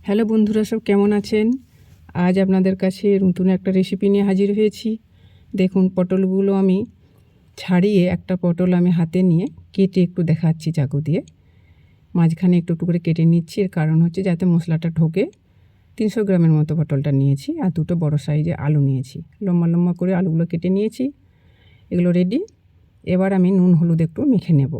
Hello বন্ধুরা, সব কেমন আছেন? আজ আপনাদের কাছে নতুন একটা রেসিপি নিয়ে হাজির হয়েছি। দেখুন, পটলগুলো আমি ছাড়িয়ে একটা পটল আমি হাতে নিয়ে কেটে একটু দেখাচ্ছি চাকু দিয়ে। মাঝখানে একটু একটু করে কেটে নিচ্ছি, এর কারণ হচ্ছে যাতে মশলাটা ঢোকে। 300 গ্রামের মতো পটলটা নিয়েছি আর দুটো বড় সাইজে আলু নিয়েছি। লম্বা লম্বা করে আলুগুলো কেটে নিয়েছি। এগুলো রেডি। এবার আমি নুন হলুদ একটু মেখে নেব।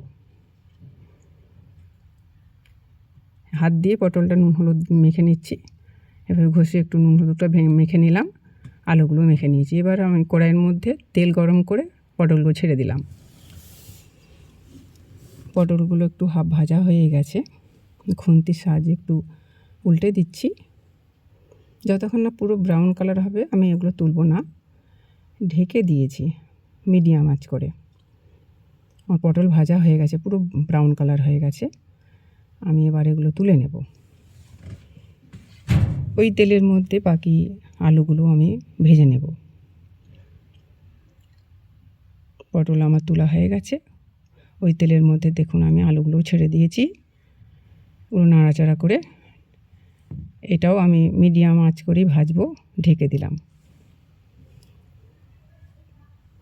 হাত দিয়ে পটলটা নুন হলুদ মেখে নিচ্ছি। এবার ঘষে একটু নুন হলুদটা মেখে নিলাম, আলুগুলো মেখে নিয়েছি। এবার আমি কড়াইয়ের মধ্যে তেল গরম করে পটলগুলো ছেড়ে দিলাম। পটলগুলো একটু হাফ ভাজা হয়ে গেছে, খুন্তির সাহায্যে একটু উল্টে দিচ্ছি। যতক্ষণ না পুরো ব্রাউন কালার হবে আমি এগুলো তুলব না, ঢেকে দিয়েছি মিডিয়াম আঁচ করে। আমার পটল ভাজা হয়ে গেছে, পুরো ব্রাউন কালার হয়ে গেছে। আমি এবার এগুলো তুলে নেব। ওই তেলের মধ্যে বাকি আলুগুলো আমি ভেজে নেব। পটল আমার তোলা হয়ে গেছে। ওই তেলের মধ্যে দেখুন আমি আলুগুলো ছেড়ে দিয়েছি, পুরো নাড়াচাড়া করে। এটাও আমি মিডিয়াম আঁচ করেই ভাজবো, ঢেকে দিলাম।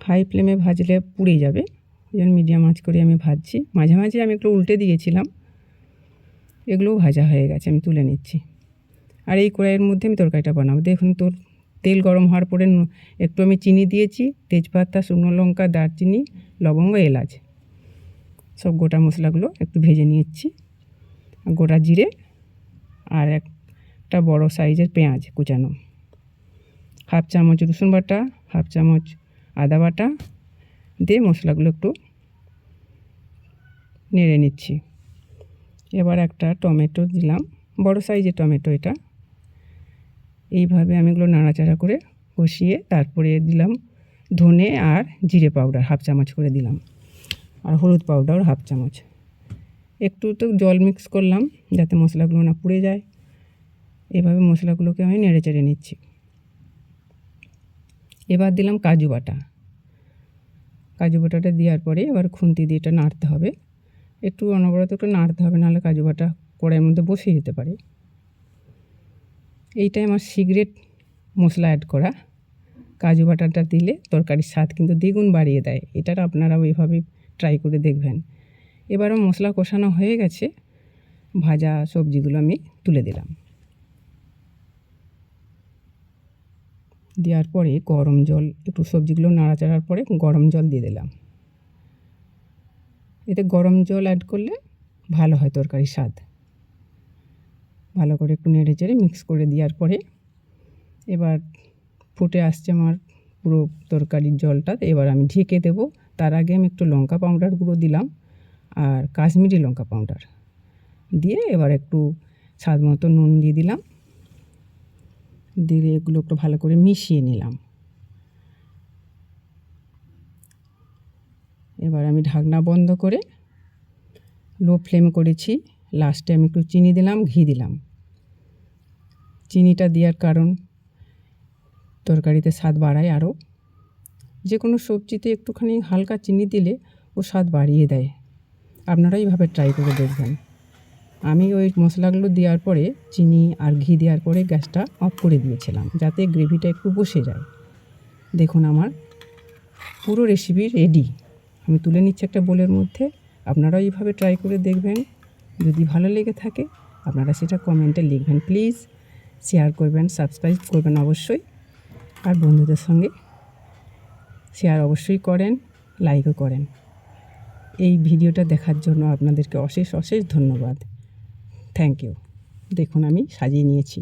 হাই ফ্লেমে ভাজলে পুড়ে যাবে, ওই জন্য মিডিয়াম আঁচ করে আমি ভাজছি। মাঝে মাঝে আমি একটু উল্টে দিয়েছিলাম। এগুলোও ভাজা হয়ে গেছে, আমি তুলে নিচ্ছি। আর এই কড়াইয়ের মধ্যে আমি তরকারিটা বানাবো। দেখুন, তেল গরম হওয়ার পরে একটু আমি চিনি দিয়েছি, তেজপাতা, শুকনো লঙ্কা, দারচিনি, লবঙ্গ, এলাচ, সব গোটা মশলাগুলো একটু ভেজে নিচ্ছি। গোটা জিরে আর একটা বড় সাইজের পেঁয়াজ কুচানো, হাফ চামচ রসুন বাটা, হাফ চামচ আদা বাটা দিয়ে মশলাগুলো একটু নেড়ে নিচ্ছি। এবার একটা টমেটো দিলাম, বড় সাইজের টমেটো এটা। এইভাবে আমি এগুলো নাড়াচাড়া করে কষিয়ে তারপরে দিলাম ধনে আর জিরে পাউডার হাফ চামচ করে দিলাম, আর হলুদ পাউডার হাফ চামচ। একটু তো জল মিক্স করলাম যাতে মশলাগুলো না পুড়ে যায়। এভাবে মশলাগুলোকে আমি নেড়ে চেড়ে নিচ্ছি। এবার দিলাম কাজু বাটা। কাজু বাটাটা দেওয়ার পরে এবার খুন্তি দিয়ে এটা নাড়তে হবে, একটু অনবরত একটু নাড়তে হবে, নাহলে কাজু বাটা কড়াইয়ের মধ্যে বসে যেতে পারে। এইটাই আমার সিক্রেট মশলা অ্যাড করা। কাজু বাটাটা দিলে তরকারির স্বাদ কিন্তু দ্বিগুণ বাড়িয়ে দেয়। এটা আপনারাও এইভাবেই ট্রাই করে দেখবেন। এবারও মশলা কষানো হয়ে গেছে, ভাজা সবজিগুলো আমি তুলে দিলাম। দেওয়ার পরে গরম জল, একটু সবজিগুলো নাড়াচাড়ার পরে গরম জল দিয়ে দিলাম। এতে গরম জল অ্যাড করলে ভালো হয় তরকারির স্বাদ। ভালো করে একটু নেড়ে চেড়ে মিক্স করে দেওয়ার পরে এবার ফুটে আসছে আমার পুরো তরকারির জলটা। এবার আমি ঢেকে দেব। তার আগে আমি একটু লঙ্কা পাউডার গুঁড়ো দিলাম আর কাশ্মীরি লঙ্কা পাউডার দিয়ে এবার একটু স্বাদ মতো নুন দিয়ে দিলাম। দিয়ে এগুলো একটু ভালো করে মিশিয়ে নিলাম। এবার আমি ঢাকনা বন্ধ করে লো ফ্লেম করেছি। লাস্টে আমি একটু চিনি দিলাম, ঘি দিলাম। চিনিটা দেওয়ার কারণ তরকারিতে স্বাদ বাড়ায় আরও। যে কোনো সবজিতে একটুখানি হালকা চিনি দিলে ও স্বাদ বাড়িয়ে দেয়। আপনারা এইভাবে ট্রাই করে দেখবেন। আমি ওই মশলাগুলো দেওয়ার পরে চিনি আর ঘি দেওয়ার পরে গ্যাসটা অফ করে দিয়েছিলাম, যাতে গ্রেভিটা একটু বসে যায়। দেখুন, আমার পুরো রেসিপি রেডি। আমি তুলে নিচ্ছি একটা বোলের মধ্যে। আপনারাও এইভাবে ট্রাই করে দেখবেন। যদি ভালো লেগে থাকে আপনারা সেটা কমেন্টে লিখবেন। প্লিজ শেয়ার করবেন, সাবস্ক্রাইব করবেন অবশ্যই। আর বন্ধুদের সঙ্গে শেয়ার অবশ্যই করেন, লাইকও করেন। এই ভিডিওটা দেখার জন্য আপনাদেরকে অশেষ অশেষ ধন্যবাদ। Thank you. দেখুন, আমি সাজিয়ে নিয়েছি।